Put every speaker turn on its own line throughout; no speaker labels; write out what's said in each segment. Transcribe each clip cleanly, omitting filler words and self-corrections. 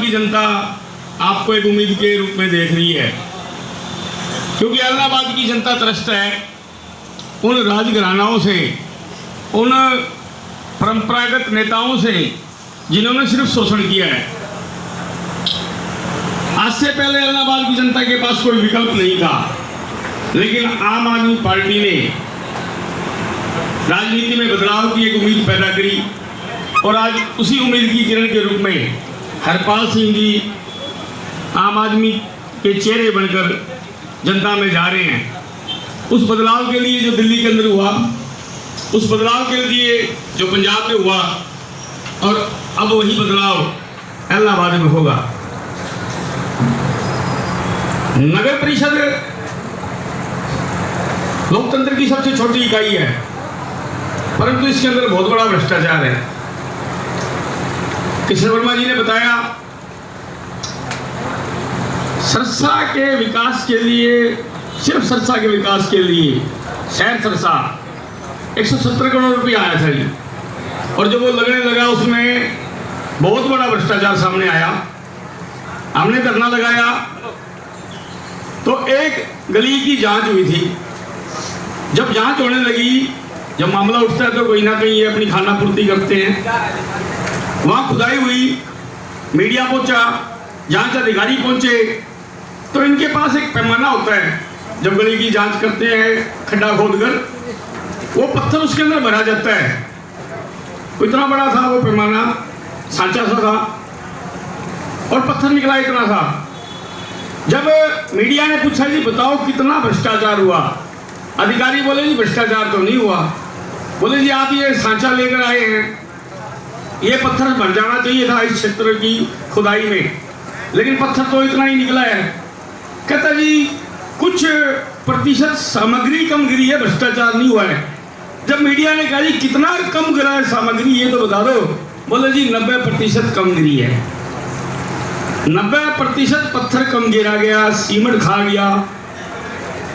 की जनता आपको एक उम्मीद के रूप में देख रही है, क्योंकि इलाहाबाद की जनता त्रस्त है उन राजघरानाओं से, उन परंपरागत नेताओं से जिन्होंने सिर्फ शोषण किया है। आज से पहले इलाहाबाद की जनता के पास कोई विकल्प नहीं था, लेकिन आम आदमी पार्टी ने राजनीति में बदलाव की एक उम्मीद पैदा करी और आज उसी उम्मीद की किरण के रूप में हरपाल सिंह जी आम आदमी के चेहरे बनकर जनता में जा रहे हैं। उस बदलाव के लिए जो दिल्ली के अंदर हुआ, उस बदलाव के लिए जो पंजाब में हुआ, और अब वही बदलाव इलाहाबाद में होगा। नगर परिषद लोकतंत्र की सबसे छोटी इकाई है, परंतु इसके अंदर बहुत बड़ा भ्रष्टाचार है। किशन वर्मा जी ने बताया, सरसा के विकास के लिए, सिर्फ सरसा के विकास के लिए शहर सरसा 170 करोड़ रुपया आया था जी, और जब वो लगने लगा उसमें बहुत बड़ा भ्रष्टाचार सामने आया। हमने धरना लगाया तो एक गली की जांच हुई थी। जब जांच होने लगी, जब मामला उठता है तो कोई ना कहीं ये अपनी खाना पूर्ति करते हैं। वहाँ खुदाई हुई, मीडिया पहुंचा, जांच अधिकारी पहुंचे, तो इनके पास एक पैमाना होता है। जब गली की जांच करते हैं खड्डा खोदकर, वो पत्थर उसके अंदर भरा जाता है। इतना बड़ा था वो पैमाना, सांचा सा था, और पत्थर निकला इतना था। जब मीडिया ने पूछा जी बताओ कितना भ्रष्टाचार हुआ, अधिकारी बोले जी भ्रष्टाचार तो नहीं हुआ। बोले जी आप ये सांचा लेकर आए हैं, ये पत्थर भर जाना चाहिए था इस क्षेत्र की खुदाई में, लेकिन पत्थर तो इतना ही निकला है। कहता जी कुछ प्रतिशत सामग्री कम गिरी है, भ्रष्टाचार नहीं हुआ है। जब मीडिया ने कहा जी कितना कम गिरा है सामग्री ये तो बता दो, बोले जी 90% कम गिरी है। 90% पत्थर कम गिरा गया, सीमेंट खा गया,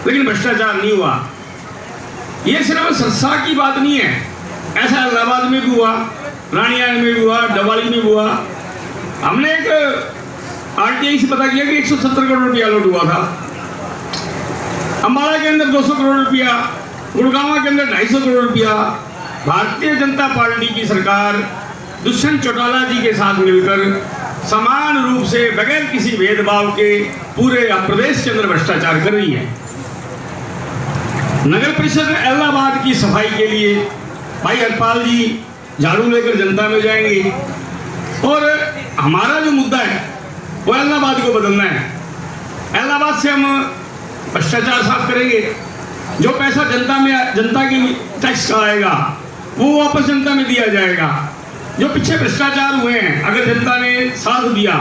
लेकिन भ्रष्टाचार नहीं हुआ। ये सिर्फ सरसा की बात नहीं है, ऐसा इलाहाबाद में भी हुआ, रानियाल में भी हुआ, डवाली में भी हुआ। हमने एक आरटीआई से पता किया कि 170 करोड़ रुपया लूट हुआ था। अम्बाला के अंदर 200 करोड़ रुपया, गुड़गांव के अंदर 250 करोड़ रुपया। भारतीय जनता पार्टी की सरकार दुष्यंत चौटाला जी के साथ मिलकर समान रूप से बगैर किसी भेदभाव के पूरे प्रदेश के अंदर भ्रष्टाचार कर रही है। नगर परिषद इलाहाबाद की सफाई के लिए भाई हरपाल जी झाड़ू लेकर जनता में जाएंगे, और हमारा जो मुद्दा है वो इलाहाबाद को बदलना है। इलाहाबाद से हम भ्रष्टाचार साफ करेंगे। जो पैसा जनता की टैक्स का आएगा वो वापस जनता में दिया जाएगा। जो पीछे भ्रष्टाचार हुए हैं, अगर जनता ने साथ दिया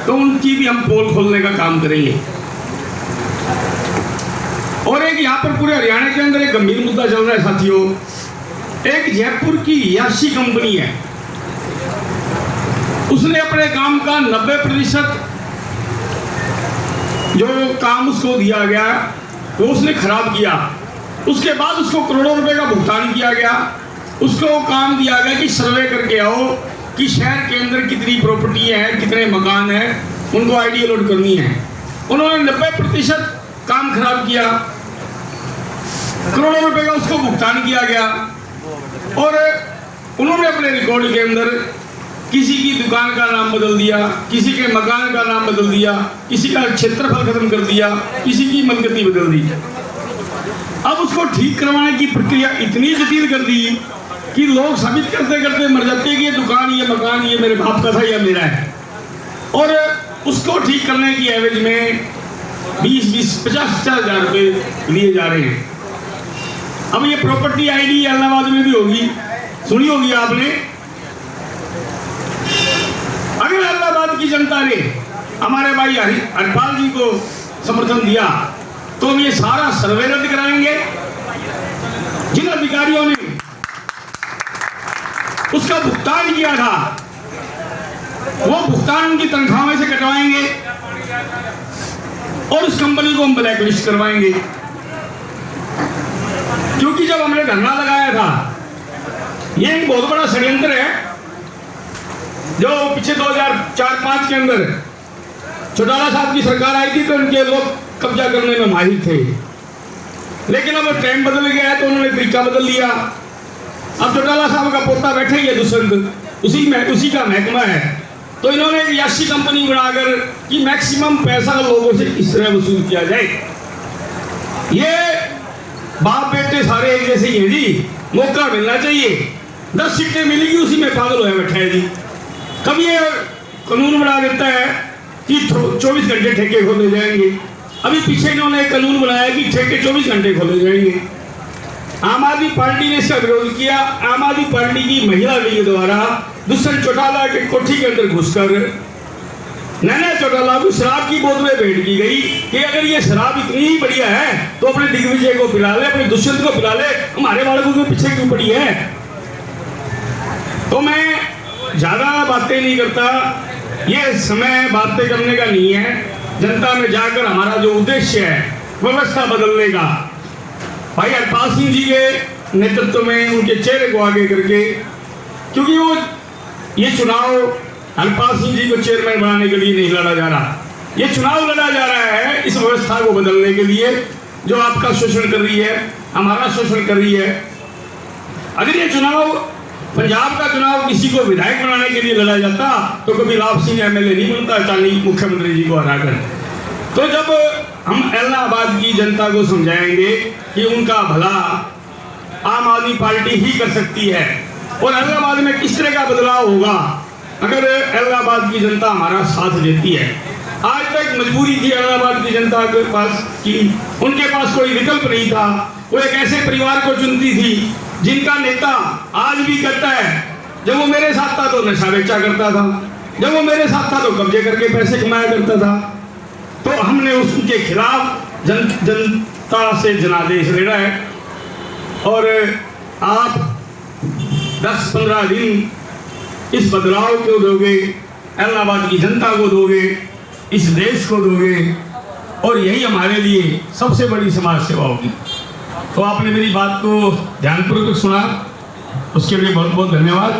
तो उनकी भी हम पोल खोलने का काम करेंगे। और एक यहाँ पर पूरे हरियाणा के अंदर एक गंभीर मुद्दा चल रहा है साथियों। एक जयपुर की याशी कंपनी है, उसने अपने काम का 90% जो काम उसको दिया गया वो उसने खराब किया। उसके बाद उसको करोड़ों रुपए का भुगतान किया गया। उसको काम दिया गया कि सर्वे करके आओ कि शहर के अंदर कितनी प्रॉपर्टी है, कितने मकान हैं, उनको आईडी लोड करनी है। उन्होंने 90% काम खराब किया, करोड़ों रुपए का उसको भुगतान किया गया, और उन्होंने अपने रिकॉर्ड के अंदर किसी की दुकान का नाम बदल दिया, किसी के मकान का नाम बदल दिया, किसी का क्षेत्रफल खत्म कर दिया, किसी की मलकती बदल दी। अब उसको ठीक करवाने की प्रक्रिया इतनी जटिल कर दी कि लोग साबित करते करते मर जाते हैं कि ये दुकान, ये मकान, ये मेरे बाप का था या मेरा है। और उसको ठीक करने की एवज में 20-50 हजार रुपये लिए जा रहे हैं। अब ये प्रॉपर्टी आईडी इलाहाबाद में भी होगी, सुनी होगी आपने। अगर इलाहाबाद की जनता ने हमारे भाई हरपाल जी को समर्थन दिया तो हम ये सारा सर्वे रद्द कराएंगे। जिन अधिकारियों ने उसका भुगतान किया था वो भुगतान उनकी तनख्वाह में से कटवाएंगे, और उस कंपनी को हम ब्लैकलिस्ट करवाएंगे। क्योंकि जब हमने धरना लगाया था, ये एक बहुत बड़ा षड्यंत्र है जो पीछे 2004-05 के अंदर चौटाला साहब की सरकार आई थी तो उनके लोग कब्जा करने में माहिर थे, लेकिन अब टाइम बदल गया है तो उन्होंने तरीका बदल लिया। अब चौटाला साहब का पोता बैठे ही है दुष्यंत, उसी का महकमा है, तो इन्होंने एक याशी कंपनी बनाकर कि मैक्सिमम पैसा लोगों से किस तरह वसूल किया जाए। ये बाप बेटे सारे एक जैसे ही हैं जी, मौका मिलना चाहिए। 10 सीटें मिलेगी उसी में पागल होया बैठा है जी। कभी ये कानून बना देता है कि 24 घंटे ठेके खोले जाएंगे। अभी पीछे इन्होंने एक कानून बनाया कि ठेके 24 घंटे खोले जाएंगे। आम आदमी पार्टी ने इसका विरोध किया। आम आदमी पार्टी की महिला विंग द्वारा दुष्यंत चौटाला के कोठी के अंदर घुसकर नैना चौटाला को शराब की बोतलें भेंट की गई कि अगर ये शराब इतनी ही बढ़िया है तो अपने दिग्विजय को पिला ले, अपने दुष्यंत को पिला ले, हमारे बालकों के पीछे क्यों पड़ी है। तो मैं ज्यादा बातें नहीं करता, ये समय बातें करने का नहीं है। जनता में जाकर हमारा जो उद्देश्य है व्यवस्था बदलने का, भाई हरपाल सिंह जी के नेतृत्व में उनके चेहरे को आगे करके, क्योंकि वो ये चुनाव हरपाल सिंह जी को चेयरमैन बनाने के लिए नहीं लड़ा जा रहा, ये चुनाव लड़ा जा रहा है इस व्यवस्था को बदलने के लिए जो आपका शोषण कर रही है, हमारा शोषण कर रही है। अगर ये चुनाव पंजाब का चुनाव किसी को विधायक बनाने के लिए लड़ा जाता तो कभी लाभ सिंह एमएलए नहीं बनता अचानक मुख्यमंत्री जी को हराकर। तो जब हम इलाहाबाद की जनता को समझाएंगे कि उनका भला आम आदमी पार्टी ही कर सकती है और इलाहाबाद में किस तरह का बदलाव होगा अगर इलाहाबाद की जनता हमारा साथ देती है। आज तक मजबूरी थी इलाहाबाद की जनता के पास कि उनके पास कोई विकल्प नहीं था, वो एक ऐसे परिवार को चुनती थी जिनका नेता आज भी कहता है जब वो मेरे साथ था तो नशा बेचा करता था, जब वो मेरे साथ था तो कब्जे करके पैसे कमाया करता था। तो हमने उसके खिलाफ जनता से जनादेश लेना है और आप 10-15 दिन इस बदलाव को दोगे, इलाहाबाद की जनता को दोगे, इस देश को दोगे और यही हमारे लिए सबसे बड़ी समाज सेवा होगी। तो आपने मेरी बात को ध्यानपूर्वक सुना, उसके लिए बहुत बहुत धन्यवाद।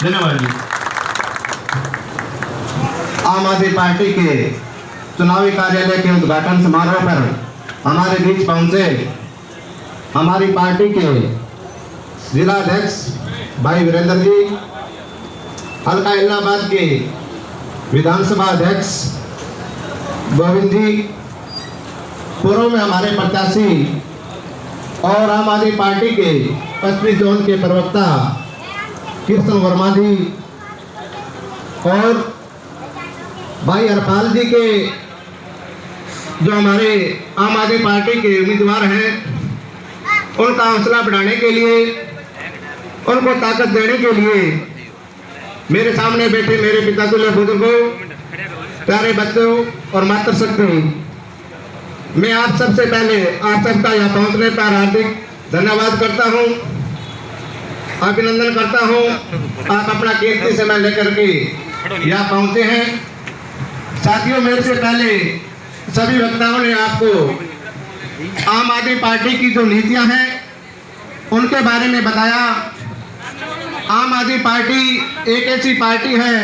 धन्यवाद जी।
आम आदमी पार्टी के चुनावी कार्यालय के उद्घाटन समारोह पर हमारे बीच पहुंचे हमारी पार्टी के जिला अध्यक्ष भाई वीरेंद्र जी, हल्का इलाहाबाद के विधानसभा अध्यक्ष गोविंद जी, पूर्व में हमारे प्रत्याशी और आम आदमी पार्टी के पश्चिमी जोन के प्रवक्ता कृष्ण वर्मा जी और भाई हरपाल जी के जो हमारे आम आदमी पार्टी के उम्मीदवार हैं, उनका हौसला बढ़ाने के लिए, उनको ताकत देने के लिए मेरे सामने बैठे मेरे पिता तुल्य बुजुर्गों, प्यारे बच्चों और मातृशक्ति, मैं आप सबसे पहले आप सबका यहाँ पहुँचने पर हार्दिक धन्यवाद करता हूँ, अभिनंदन करता हूँ। आप अपना कीमती समय लेकर के यहाँ पहुँचे हैं। साथियों, मेरे से पहले सभी वक्ताओं ने आपको आम आदमी पार्टी की जो नीतियां हैं उनके बारे में बताया। आम आदमी पार्टी एक ऐसी पार्टी है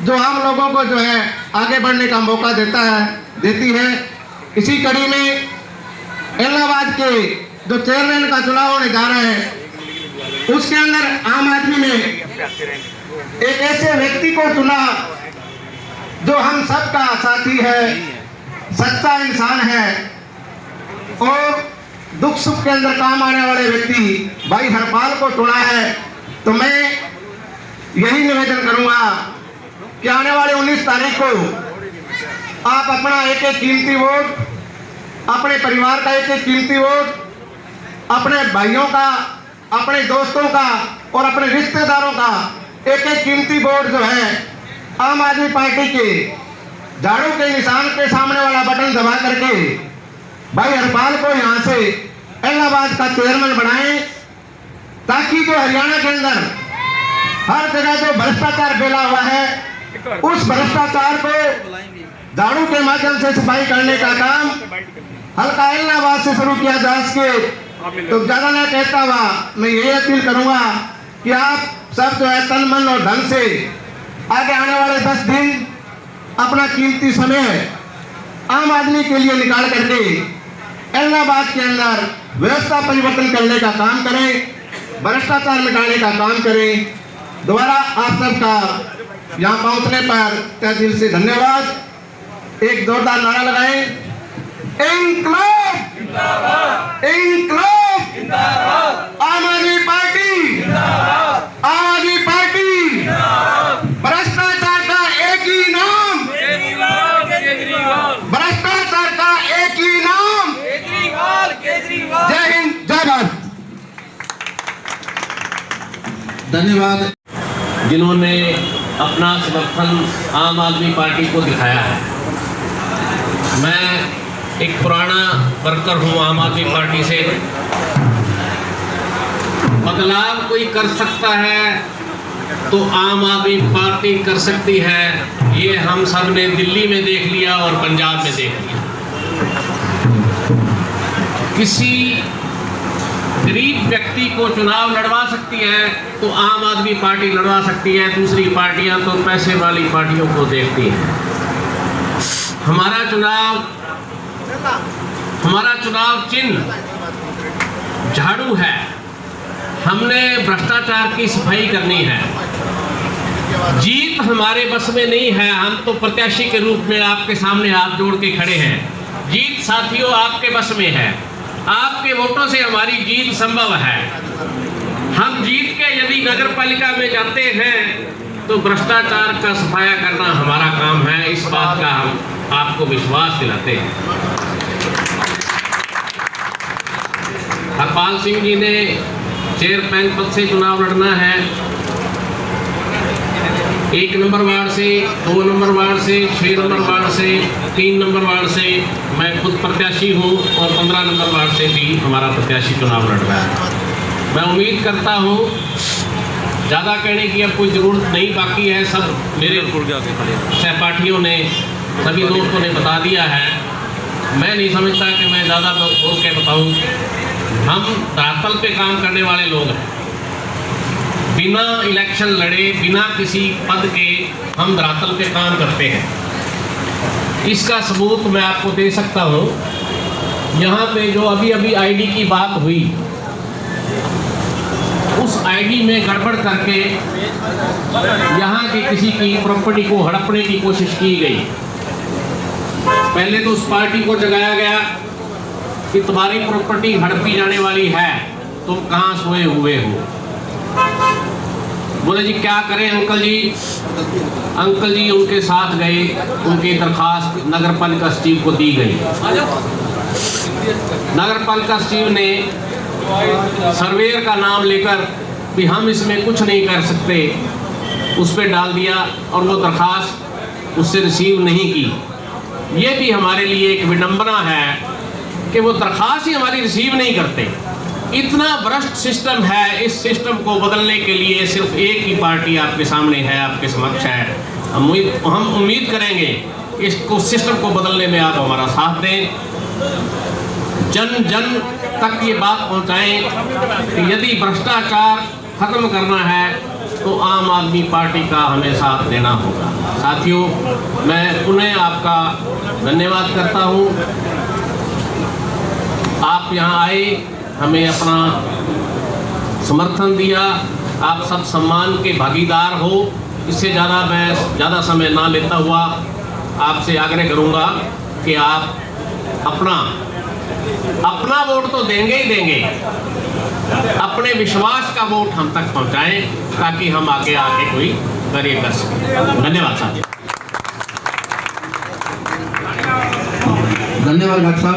जो आम लोगों को जो है आगे बढ़ने का मौका देती है। इसी कड़ी में इलाहाबाद के जो चेयरमैन का चुनाव होने जा रहा है, उसके अंदर आम आदमी ने एक ऐसे व्यक्ति को चुना जो हम सबका साथी है, सच्चा इंसान है और दुख सुख के अंदर काम आने वाले व्यक्ति भाई हरपाल को चुना है। तो मैं यही निवेदन करूंगा कि आने वाले 19 तारीख को आप अपना एक एक कीमती वोट, अपने परिवार का एक एक कीमती वोट, अपने भाइयों का, अपने दोस्तों का और अपने रिश्तेदारों का एक एक कीमती वोट जो है आम आदमी पार्टी के झाड़ू के निशान के सामने वाला बटन दबा करके भाई हरपाल को यहाँ से इलाहाबाद का चेयरमैन बनाएं, ताकि जो हरियाणा के अंदर हर जगह जो भ्रष्टाचार फैला हुआ है, उस भ्रष्टाचार को झाड़ू के माध्यम से सफाई करने का काम हल्का इलाहाबाद से शुरू किया जा सके। तो ज्यादा न कहता हुआ मैं यही अपील करूंगा कि आप सब जो है तन मन और धन से आगे आने वाले 10 दिन अपना कीमती समय आम आदमी के लिए निकाल करके इलाहाबाद के अंदर व्यवस्था परिवर्तन करने का काम करें, भ्रष्टाचार मिटाने का काम करें। दोबारा आप सबका यहाँ पहुँचने पर तहे दिल से धन्यवाद। एक जोरदार नारा लगाएं, इंकलाब इंकलाब, आम आदमी पार्टी, आम आदमी पार्टी, भ्रष्टाचार का एक ही नाम, भ्रष्टाचार का एक ही नाम, जय हिंद जय भारत।
धन्यवाद जिन्होंने अपना समर्थन आम आदमी पार्टी को दिखाया है। मैं एक पुराना वर्कर हूँ आम आदमी पार्टी से। बदलाव कोई कर सकता है तो आम आदमी पार्टी कर सकती है, ये हम सब ने दिल्ली में देख लिया और पंजाब में देख लिया। किसी गरीब व्यक्ति को चुनाव लड़वा सकती है तो आम आदमी पार्टी लड़वा सकती है, दूसरी पार्टियां तो पैसे वाली पार्टियों को देखती हैं। हमारा चुनाव चिन्ह झाड़ू है। हमने भ्रष्टाचार की सफाई करनी है। जीत हमारे बस में नहीं है, हम तो प्रत्याशी के रूप में आपके सामने हाथ जोड़ के खड़े हैं। जीत साथियों आपके बस में है, आपके वोटों से हमारी जीत संभव है। हम जीत के यदि नगर पालिका में जाते हैं तो भ्रष्टाचार का सफाया करना हमारा काम है। इस बात का हम आपको विश्वास दिलाते हैं। हरपाल सिंह जी ने चेयरमैन पद से चुनाव लड़ना है। 1 नंबर वार्ड से, 2 नंबर वार्ड से, 6 नंबर वार्ड से, 3 नंबर वार्ड से मैं खुद प्रत्याशी हूँ और 15 नंबर वार्ड से भी हमारा प्रत्याशी चुनाव लड़ रहा है। मैं उम्मीद करता हूँ, ज़्यादा कहने की अब कोई ज़रूरत नहीं बाकी है। सब मेरे सहपाठियों ने, सभी दोस्तों ने बता दिया है। मैं नहीं समझता कि मैं ज़्यादा बोल के बताऊँ। हम धरातल पे काम करने वाले लोग हैं। बिना इलेक्शन लड़े, बिना किसी पद के हम धरातल पे काम करते हैं। इसका सबूत मैं आपको दे सकता हूँ। यहाँ पे जो अभी अभी आईडी की बात हुई, उस आईडी में गड़बड़ करके यहाँ के किसी की प्रॉपर्टी को हड़पने की कोशिश की गई। पहले तो उस पार्टी को जगाया गया कि तुम्हारी प्रॉपर्टी हड़पी जाने वाली है, तुम कहाँ सोए हुए हो। बोले जी क्या करें अंकल जी। अंकल जी उनके साथ गए, उनकी दरखास्त नगर पालिका सचिव को दी गई। नगर पालिका सचिव ने सर्वेयर का नाम लेकर भी हम इसमें कुछ नहीं कर सकते, उस पर डाल दिया और वो दरखास्त उससे रिसीव नहीं की। ये भी हमारे लिए एक विडंबना है कि वो दरखास्त ही हमारी रिसीव नहीं करते। इतना भ्रष्ट सिस्टम है। इस सिस्टम को बदलने के लिए सिर्फ एक ही पार्टी आपके सामने है, आपके समक्ष है। हम उम्मीद करेंगे इसको, सिस्टम को बदलने में आप हमारा साथ दें। जन जन तक ये बात पहुंचाएं कि यदि भ्रष्टाचार खत्म करना है तो आम आदमी पार्टी का हमें साथ देना होगा। साथियों, मैं पुनः आपका धन्यवाद करता हूँ। आप यहाँ आए, हमें अपना समर्थन दिया। आप सब सम्मान के भागीदार हो। इससे मैं ज़्यादा समय ना लेता हुआ आपसे आग्रह करूँगा कि आप अपना वोट तो देंगे ही देंगे, अपने विश्वास का वोट हम तक पहुँचाएं ताकि हम आगे कोई कार्य कर सकें। धन्यवाद साथियों।
धन्यवाद डॉक्टर साहब।